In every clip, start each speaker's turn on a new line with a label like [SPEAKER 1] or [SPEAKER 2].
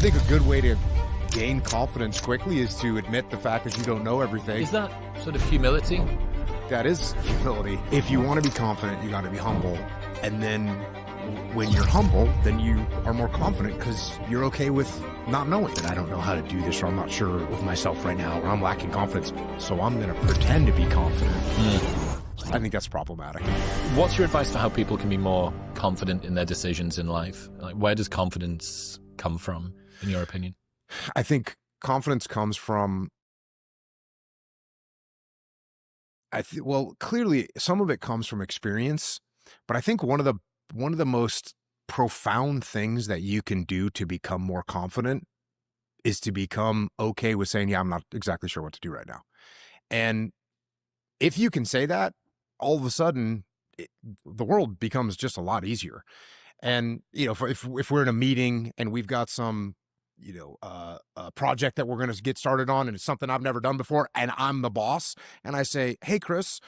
[SPEAKER 1] think a good way to gain confidence quickly is to admit the fact that you don't know everything.
[SPEAKER 2] Is that sort of humility?
[SPEAKER 1] That is humility. If you want to be confident, you got to be humble. And then when you're humble, then you are more confident because you're okay with not knowing. And I don't know how to do this, or I'm not sure with myself right now, or I'm lacking confidence, so I'm going to pretend to be confident. I think that's problematic.
[SPEAKER 2] What's your advice for how people can be more confident in their decisions in life? Like, where does confidence come from, in your opinion?
[SPEAKER 1] I think confidence comes from, well, clearly some of it comes from experience, but I think one of the most profound things that you can do to become more confident is to become okay with saying, yeah, I'm not exactly sure what to do right now. And if you can say that, all of a sudden the world becomes just a lot easier. And, you know, if we're in a meeting and we've got some, a project that we're going to get started on, and it's something I've never done before, and I'm the boss, and I say, hey, Chris,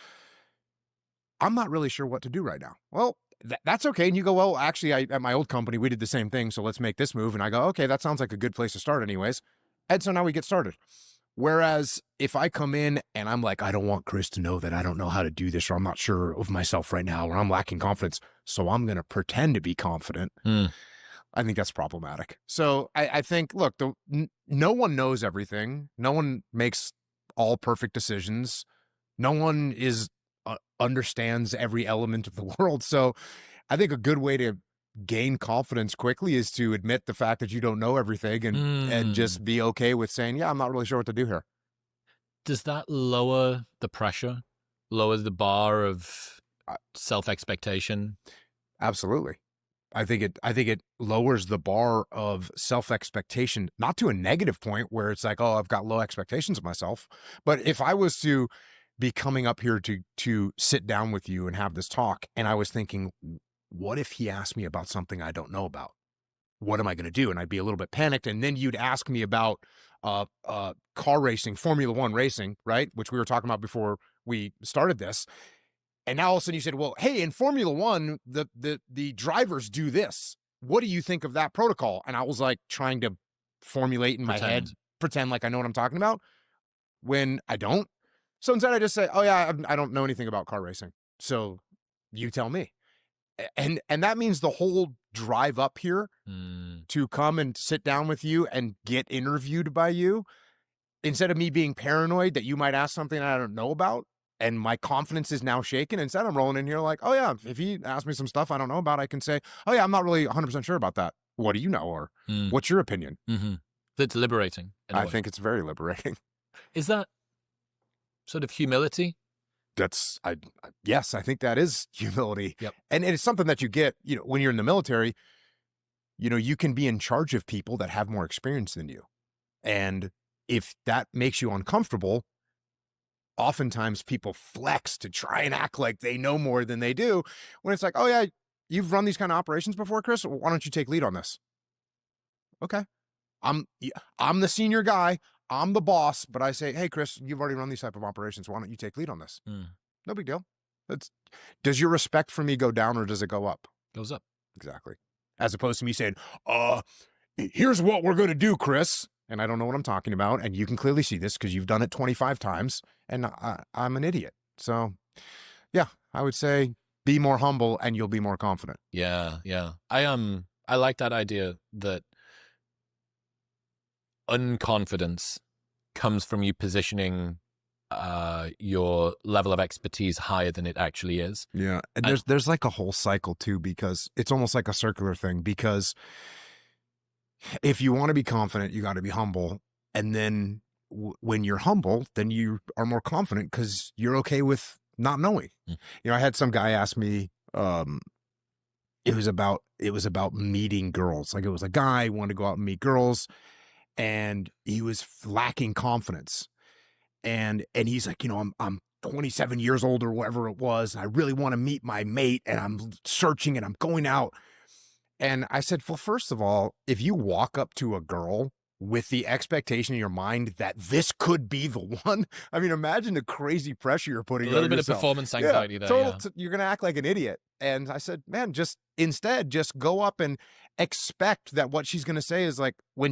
[SPEAKER 1] I'm not really sure what to do right now. Well, that's okay. And you go, well, actually, at my old company, we did the same thing, so let's make this move. And I go, okay, that sounds like a good place to start anyways. And so now we get started. Whereas if I come in and I'm like, I don't want Chris to know that I don't know how to do this, or I'm not sure of myself right now, or I'm lacking confidence, so I'm going to pretend to be confident. I think that's problematic. So I think, look, no one knows everything. No one makes all perfect decisions. No one understands every element of the world. So I think a good way to gain confidence quickly is to admit the fact that you don't know everything, and just be okay with saying, yeah, I'm not really sure what to do here.
[SPEAKER 2] Does that lower the pressure, lower the bar of self-expectation?
[SPEAKER 1] Absolutely. I think it lowers the bar of self-expectation, not to a negative point where it's like, oh, I've got low expectations of myself. But if I was to be coming up here to sit down with you and have this talk, and I was thinking, what if he asked me about something I don't know about? What am I going to do? And I'd be a little bit panicked. And then you'd ask me about car racing, Formula One racing, right? Which we were talking about before we started this. And now all of a sudden you said, well, hey, in Formula One, the drivers do this. What do you think of that protocol? And I was like trying to formulate in my head, pretend like I know what I'm talking about, when I don't. So instead I just say, oh yeah, I don't know anything about car racing, so you tell me. And that means the whole drive up here to come and sit down with you and get interviewed by you, instead of me being paranoid that you might ask something I don't know about, and my confidence is now shaken. Instead, I'm rolling in here like, oh yeah, if he asks me some stuff I don't know about, I can say, oh yeah, I'm not really 100% sure about that. What do you know? Or what's your opinion?
[SPEAKER 2] That's liberating.
[SPEAKER 1] I think it's very liberating.
[SPEAKER 2] Is that sort of humility?
[SPEAKER 1] Yes, I think that is humility.
[SPEAKER 2] Yep.
[SPEAKER 1] And it's something that you get, when you're in the military, you can be in charge of people that have more experience than you. And if that makes you uncomfortable, oftentimes people flex to try and act like they know more than they do, when it's like, oh yeah, you've run these kind of operations before, Chris. Why don't you take lead on this? Okay. I'm the senior guy. I'm the boss, but I say, hey, Chris, you've already run these type of operations. Why don't you take lead on this? No big deal. Does your respect for me go down, or does it go up?
[SPEAKER 2] Goes up. Exactly.
[SPEAKER 1] As opposed to me saying, here's what we're going to do, Chris. And I don't know what I'm talking about. And you can clearly see this because you've done it 25 times and I'm an idiot. So yeah, I would say be more humble and you'll be more confident.
[SPEAKER 2] Yeah. Yeah. I like that idea that unconfidence comes from you positioning your level of expertise higher than it actually is.
[SPEAKER 1] Yeah. And there's like a whole cycle too, because it's almost like a circular thing, because if you want to be confident, you got to be humble. And then when you're humble, then you are more confident because you're okay with not knowing. I had some guy ask me, it was about meeting girls. Like, it was a guy who wanted to go out and meet girls, and he was lacking confidence. And he's like, I'm 27 years old or whatever it was, and I really want to meet my mate, and I'm searching and I'm going out. And I said, well, first of all, if you walk up to a girl with the expectation in your mind that this could be the one, I mean, imagine the crazy pressure you're putting on yourself.
[SPEAKER 2] A little bit of performance anxiety there.
[SPEAKER 1] You're going to act like an idiot. And I said, man, just go up and expect that what she's going to say is like, when you